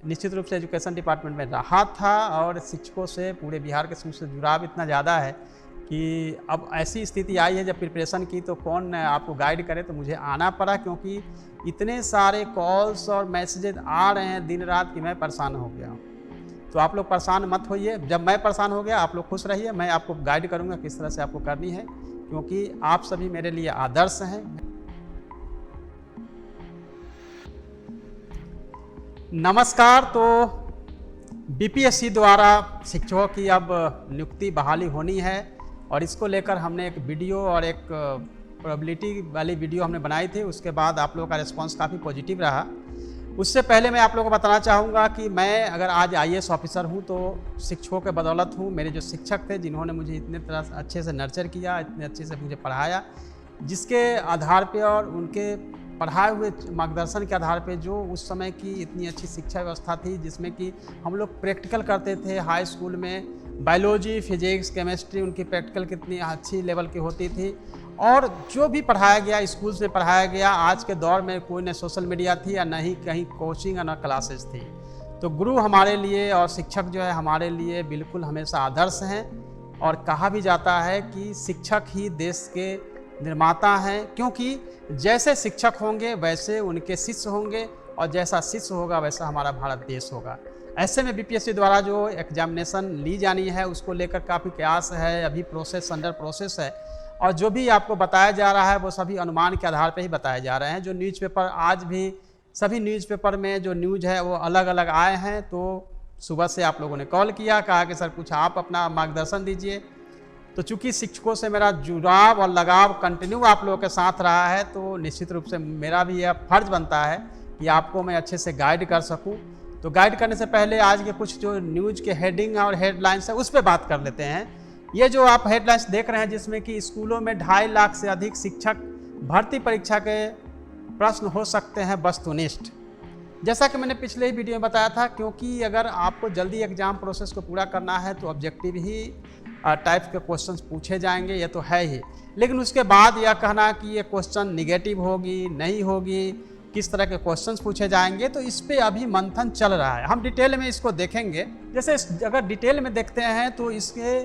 निश्चित रूप से एजुकेशन डिपार्टमेंट में रहा था और शिक्षकों से पूरे बिहार के से जुड़ाव इतना ज़्यादा है कि अब ऐसी स्थिति आई है जब प्रिपरेशन की तो कौन आपको गाइड करे, तो मुझे आना पड़ा क्योंकि इतने सारे कॉल्स और मैसेजेस आ रहे हैं दिन रात कि मैं परेशान हो गया हूँ। तो आप लोग परेशान मत होइए, जब मैं परेशान हो गया आप लोग खुश रहिए, मैं आपको गाइड करूँगा किस तरह से आपको करनी है, क्योंकि आप सभी मेरे लिए आदर्श हैं। नमस्कार। तो बीपीएससी द्वारा शिक्षकों की अब नियुक्ति बहाली होनी है और इसको लेकर हमने एक वीडियो और एक प्रोबेबिलिटी वाली वीडियो हमने बनाई थी। उसके बाद आप लोगों का रिस्पांस काफ़ी पॉजिटिव रहा। उससे पहले मैं आप लोगों को बताना चाहूँगा कि मैं अगर आज आईएएस ऑफिसर हूँ तो शिक्षकों के बदौलत हूँ। मेरे जो शिक्षक थे जिन्होंने मुझे इतने तरह अच्छे से नर्चर किया, इतने अच्छे से मुझे पढ़ाया, जिसके आधार पे और उनके पढ़ाए हुए मार्गदर्शन के आधार पे जो उस समय की इतनी अच्छी शिक्षा व्यवस्था थी, जिसमें कि हम लोग प्रैक्टिकल करते थे। हाई स्कूल में बायोलॉजी, फिजिक्स, केमिस्ट्री उनकी प्रैक्टिकल कितनी अच्छी लेवल की होती थी और जो भी पढ़ाया गया स्कूल से पढ़ाया गया। आज के दौर में कोई न सोशल मीडिया थी या न ही कहीं कोचिंग या न क्लासेस थी। तो गुरु हमारे लिए और शिक्षक जो है हमारे लिए बिल्कुल हमेशा आदर्श हैं और कहा भी जाता है कि शिक्षक ही देश के निर्माता हैं, क्योंकि जैसे शिक्षक होंगे वैसे उनके शिष्य होंगे और जैसा शिष्य होगा वैसा हमारा भारत देश होगा। ऐसे में बीपीएससी द्वारा जो एग्जामिनेशन ली जानी है उसको लेकर काफ़ी प्रयास है, अभी प्रोसेस अंडर प्रोसेस है और जो भी आपको बताया जा रहा है वो सभी अनुमान के आधार पर ही बताए जा रहे हैं। जो न्यूज़पेपर आज भी सभी न्यूज़पेपर में जो न्यूज़ है वो अलग अलग आए हैं। तो सुबह से आप लोगों ने कॉल किया, कहा कि सर कुछ आप अपना मार्गदर्शन दीजिए। तो चूंकि शिक्षकों से मेरा जुड़ाव और लगाव कंटिन्यू आप लोगों के साथ रहा है तो निश्चित रूप से मेरा भी यह फर्ज बनता है कि आपको मैं अच्छे से गाइड कर सकूं। तो गाइड करने से पहले आज के कुछ जो न्यूज़ के हेडिंग और हेडलाइंस है उस पर बात कर लेते हैं। ये जो आप हेडलाइंस देख रहे हैं जिसमें कि स्कूलों में 2.5 लाख से अधिक शिक्षक भर्ती परीक्षा के प्रश्न हो सकते हैं वस्तुनिष्ठ। जैसा कि मैंने पिछले ही वीडियो में बताया था, क्योंकि अगर आपको जल्दी एग्जाम प्रोसेस को पूरा करना है तो ऑब्जेक्टिव ही टाइप के क्वेश्चंस पूछे जाएंगे, ये तो है ही। लेकिन उसके बाद यह कहना कि ये क्वेश्चन निगेटिव होगी नहीं होगी, किस तरह के क्वेश्चंस पूछे जाएंगे, तो इस पे अभी मंथन चल रहा है। हम डिटेल में इसको देखेंगे। जैसे अगर डिटेल में देखते हैं तो इसके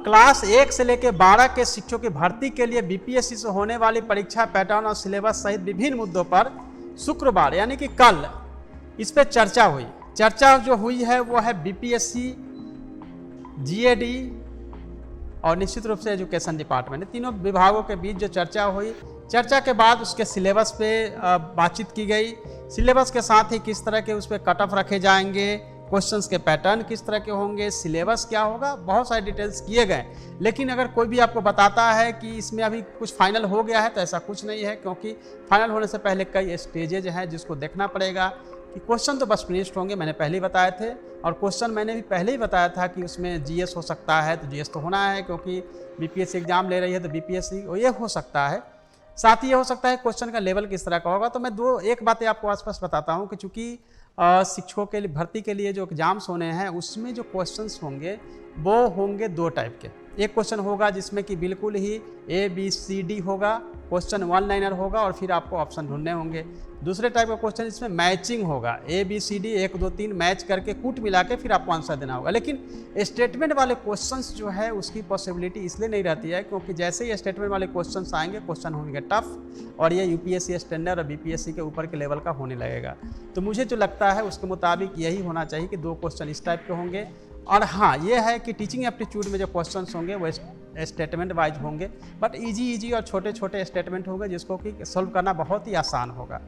क्लास 1 से लेकर 12 के शिक्षकों की भर्ती के लिए बीपीएससी से होने वाली परीक्षा पैटर्न और सिलेबस सहित विभिन्न मुद्दों पर शुक्रवार यानी कि कल इस पर चर्चा हुई। चर्चा जो हुई है वो है बीपीएससी, जीएडी और निश्चित रूप से एजुकेशन डिपार्टमेंट, तीनों विभागों के बीच जो चर्चा हुई। चर्चा के बाद उसके सिलेबस पे बातचीत की गई। सिलेबस के साथ ही किस तरह के उस पर कट ऑफ रखे जाएंगे, क्वेश्चंस के पैटर्न किस तरह के होंगे, सिलेबस क्या होगा, बहुत सारे डिटेल्स किए गए। लेकिन अगर कोई भी आपको बताता है कि इसमें अभी कुछ फाइनल हो गया है तो ऐसा कुछ नहीं है, क्योंकि फाइनल होने से पहले कई स्टेजेज हैं जिसको देखना पड़ेगा। कि क्वेश्चन तो बस फिनिश्ड होंगे, मैंने पहले ही बताए थे, और क्वेश्चन मैंने भी पहले ही बताया था कि उसमें जीएस हो सकता है, तो जीएस तो होना है क्योंकि बीपीएससी एग्जाम ले रही है तो बीपीएससी ये हो सकता है। साथ ही ये हो सकता है क्वेश्चन का लेवल किस तरह का होगा। तो मैं एक बातें आपको स्पष्ट बताता हूँ कि चूँकि शिक्षकों के लिए भर्ती के लिए जो एग्जाम्स होने हैं उसमें जो क्वेश्चंस होंगे वो होंगे 2 टाइप के। एक क्वेश्चन होगा जिसमें कि बिल्कुल ही ABCD होगा, क्वेश्चन 1 लाइनर होगा और फिर आपको ऑप्शन ढूंढने होंगे। दूसरे टाइप का क्वेश्चन जिसमें मैचिंग होगा, ABCD 1 2 3 मैच करके कूट मिला के फिर आपको आंसर देना होगा। लेकिन स्टेटमेंट वाले क्वेश्चंस जो है उसकी पॉसिबिलिटी इसलिए नहीं रहती है क्योंकि जैसे ही स्टेटमेंट वाले क्वेश्चंस आएंगे क्वेश्चन होंगे टफ और ये यूपीएससी स्टैंडर्ड और बीपीएससी के ऊपर के लेवल का होने लगेगा। तो मुझे जो लगता है उसके मुताबिक यही होना चाहिए कि 2 क्वेश्चन इस टाइप के होंगे। और हाँ, ये है कि टीचिंग एप्टीट्यूड में जो क्वेश्चंस होंगे वो स्टेटमेंट वाइज होंगे, बट इजी और छोटे छोटे स्टेटमेंट होंगे जिसको कि सॉल्व करना बहुत ही आसान होगा।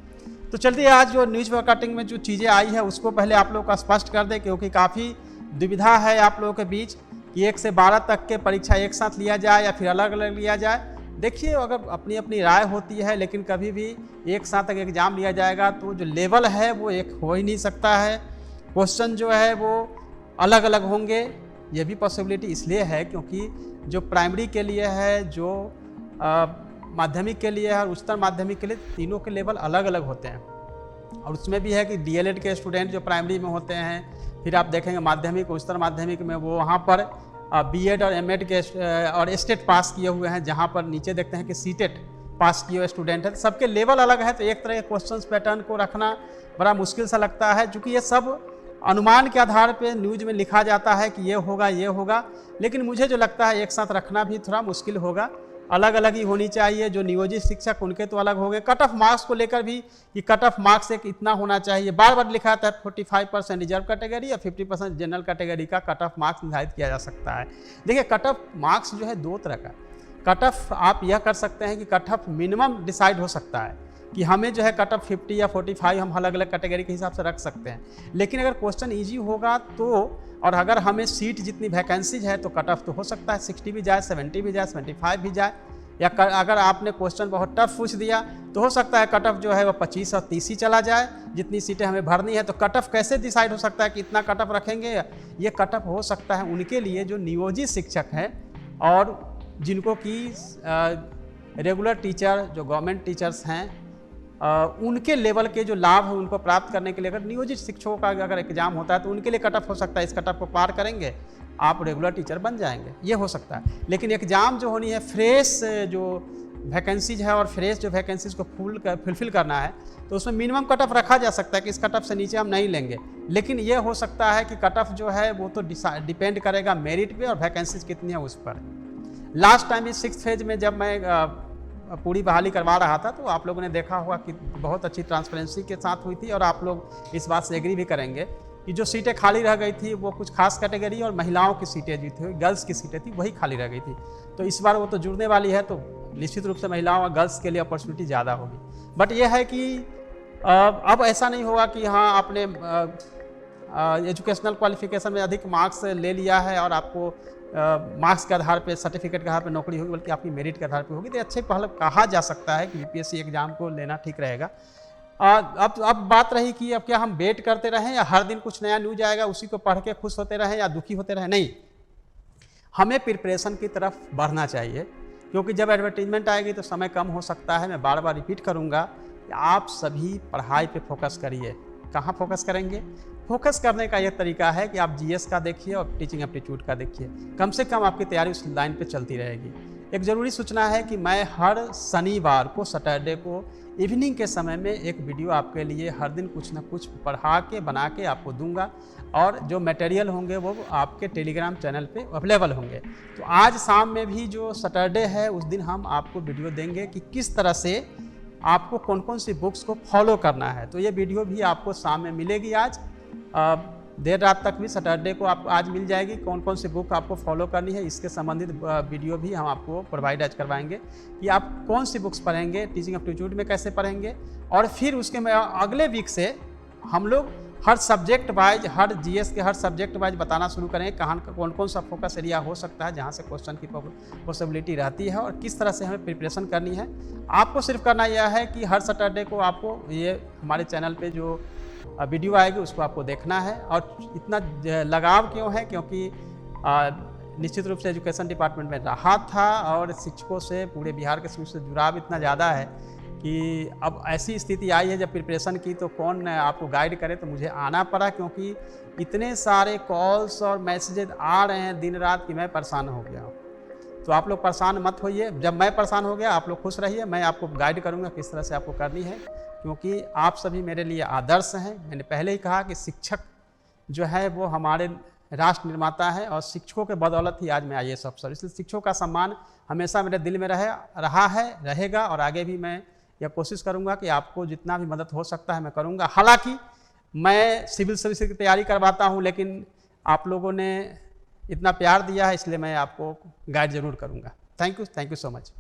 तो चलिए आज जो न्यूज़ मार्केटिंग में जो चीज़ें आई है उसको पहले आप लोगों का स्पष्ट कर दें, क्योंकि काफ़ी दुविधा है आप लोगों के बीच कि 1 से 12 तक के परीक्षा एक साथ लिया जाए या फिर अलग अलग लिया जाए। देखिए, अगर अपनी अपनी राय होती है, लेकिन कभी भी एक साथ अगर एग्जाम लिया जाएगा तो जो लेवल है वो एक हो ही नहीं सकता है। क्वेश्चन जो है वो अलग अलग होंगे। ये भी पॉसिबिलिटी इसलिए है क्योंकि जो प्राइमरी के लिए है, जो माध्यमिक के लिए है और उच्चतर माध्यमिक के लिए, तीनों के लेवल अलग अलग होते हैं। और उसमें भी है कि डीएलएड के स्टूडेंट जो प्राइमरी में होते हैं, फिर आप देखेंगे माध्यमिक उच्चतर माध्यमिक में वो वहाँ पर बीएड और एमएड के और स्टेट पास किए हुए हैं, जहाँ पर नीचे देखते हैं कि सीटेट पास किए हुए स्टूडेंट हैं, तो सबके लेवल अलग है, तो एक तरह के क्वेश्चंस पैटर्न को रखना बड़ा मुश्किल सा लगता है, क्योंकि ये सब अनुमान के आधार पे न्यूज में लिखा जाता है कि ये होगा, लेकिन मुझे जो लगता है एक साथ रखना भी थोड़ा मुश्किल होगा, अलग अलग ही होनी चाहिए। जो नियोजित शिक्षक उनके तो अलग हो गए। कट ऑफ मार्क्स को लेकर भी कि कट ऑफ मार्क्स एक इतना होना चाहिए, बार बार लिखा था 45% रिजर्व कैटेगरी या 50% जनरल कैटेगरी का कट ऑफ मार्क्स निर्धारित किया जा सकता है। देखिए कट ऑफ मार्क्स जो है दो तरह का, कट ऑफ आप यह कर सकते हैं कि कट ऑफ मिनिमम डिसाइड हो सकता है कि हमें जो है कट ऑफ 50 या 45 हम अलग अलग कैटेगरी के हिसाब से रख सकते हैं, लेकिन अगर क्वेश्चन ईजी होगा तो, और अगर हमें सीट जितनी वैकेंसीज है तो कट ऑफ तो हो सकता है 60 भी जाए, 70 भी जाए, 75 भी जाए, या अगर आपने क्वेश्चन बहुत टफ पूछ दिया तो हो सकता है कट ऑफ जो है वो 25 और 30 ही चला जाए, जितनी सीटें हमें भरनी है। तो कट ऑफ कैसे डिसाइड हो सकता है कि इतना कट ऑफ रखेंगे? ये कट ऑफ हो सकता है उनके लिए जो नियोजित शिक्षक हैं और जिनको कि रेगुलर टीचर जो गवर्नमेंट टीचर्स हैं उनके लेवल के जो लाभ है उनको प्राप्त करने के लिए अगर नियोजित शिक्षकों का अगर एग्जाम होता है तो उनके लिए कट ऑफ हो सकता है। इस कट ऑफ को पार करेंगे आप रेगुलर टीचर बन जाएंगे, ये हो सकता है। लेकिन एग्ज़ाम जो होनी है फ्रेश जो वैकेंसीज है और फ्रेश जो वैकेंसीज को फुलफिल करना है तो उसमें मिनिमम कट ऑफ रखा जा सकता है कि इस कट ऑफ से नीचे हम नहीं लेंगे, लेकिन ये हो सकता है कि कट ऑफ जो है वो तो डिपेंड करेगा मेरिट पे और वैकेंसीज कितनी है उस पर। लास्ट टाइम इस 6th फेज में जब मैं पूरी बहाली करवा रहा था तो आप लोगों ने देखा होगा कि बहुत अच्छी ट्रांसपेरेंसी के साथ हुई थी, और आप लोग इस बात से एग्री भी करेंगे कि जो सीटें खाली रह गई थी वो कुछ खास कैटेगरी और महिलाओं की सीटें जो थी, गर्ल्स की सीटें थी, वही खाली रह गई थी। तो इस बार वो तो जुड़ने वाली है, तो निश्चित रूप से महिलाओं और गर्ल्स के लिए अपॉर्चुनिटी ज़्यादा होगी। बट ये है कि अब ऐसा नहीं होगा कि हाँ आपने एजुकेशनल क्वालिफिकेशन में अधिक मार्क्स ले लिया है और आपको मार्क्स के आधार पे, सर्टिफिकेट के आधार पे नौकरी होगी, बल्कि आपकी मेरिट के आधार पे होगी। तो अच्छे पहले कहा जा सकता है कि यूपीएससी एग्जाम को लेना ठीक रहेगा। अब बात रही कि अब क्या हम वेट करते रहें या हर दिन कुछ नया न्यूज आएगा उसी को पढ़ के खुश होते रहें या दुखी होते रहें? नहीं, हमें प्रिपरेशन की तरफ बढ़ना चाहिए, क्योंकि जब एडवर्टीजमेंट आएगी तो समय कम हो सकता है। मैं बार बार रिपीट करूँगा कि आप सभी पढ़ाई पे फोकस करिए। कहाँ फोकस करेंगे? फोकस करने का यह तरीका है कि आप जीएस का देखिए और टीचिंग एप्टीट्यूड का देखिए, कम से कम आपकी तैयारी उस लाइन पे चलती रहेगी। एक ज़रूरी सूचना है कि मैं हर शनिवार को, सैटरडे को इवनिंग के समय में एक वीडियो आपके लिए हर दिन कुछ ना कुछ पढ़ा के बना के आपको दूंगा, और जो मटेरियल होंगे वो आपके टेलीग्राम चैनल पे अवेलेबल होंगे। तो आज शाम में भी जो सैटरडे है उस दिन हम आपको वीडियो देंगे कि किस तरह से आपको कौन कौन सी बुक्स को फॉलो करना है। तो ये वीडियो भी आपको शाम में मिलेगी। आज देर रात तक भी सैटरडे को आपको आज मिल जाएगी कौन कौन सी बुक आपको फॉलो करनी है। इसके संबंधित वीडियो भी हम आपको प्रोवाइड आज करवाएंगे कि आप कौन सी बुक्स पढ़ेंगे, टीचिंग एप्टीट्यूड में कैसे पढ़ेंगे, और फिर उसके में अगले वीक से हम लोग हर सब्जेक्ट वाइज, हर जीएस के हर सब्जेक्ट वाइज बताना शुरू करेंगे कहाँ कौन कौन सा फोकस एरिया हो सकता है जहाँ से क्वेश्चन की पॉसिबिलिटी रहती है और किस तरह से हमें प्रिपरेशन करनी है। आपको सिर्फ करना यह है कि हर सैटरडे को आपको ये हमारे चैनल पे जो वीडियो आएगी उसको आपको देखना है। और इतना लगाव क्यों है? क्योंकि निश्चित रूप से एजुकेशन डिपार्टमेंट में रहा था और शिक्षकों से, पूरे बिहार के शिक्षकों से जुड़ाव इतना ज़्यादा है कि अब ऐसी स्थिति आई है जब प्रिपरेशन की तो कौन आपको गाइड करे, तो मुझे आना पड़ा, क्योंकि इतने सारे कॉल्स और मैसेजेस आ रहे हैं दिन रात कि मैं परेशान हो गया हूँ। तो आप लोग परेशान मत होइए, जब मैं परेशान हो गया आप लोग खुश रहिए, मैं आपको गाइड करूँगा किस तरह से आपको करनी है, क्योंकि आप सभी मेरे लिए आदर्श हैं। मैंने पहले ही कहा कि शिक्षक जो है वो हमारे राष्ट्र निर्माता है और शिक्षकों के बदौलत ही आज मैं IAS अफसर, इसलिए शिक्षकों का सम्मान हमेशा मेरे दिल में रहा है, रहेगा, और आगे भी मैं यह कोशिश करूंगा कि आपको जितना भी मदद हो सकता है मैं करूंगा। हालांकि मैं सिविल सर्विस की तैयारी करवाता हूं, लेकिन आप लोगों ने इतना प्यार दिया है इसलिए मैं आपको गाइड जरूर करूंगा। Thank you so much.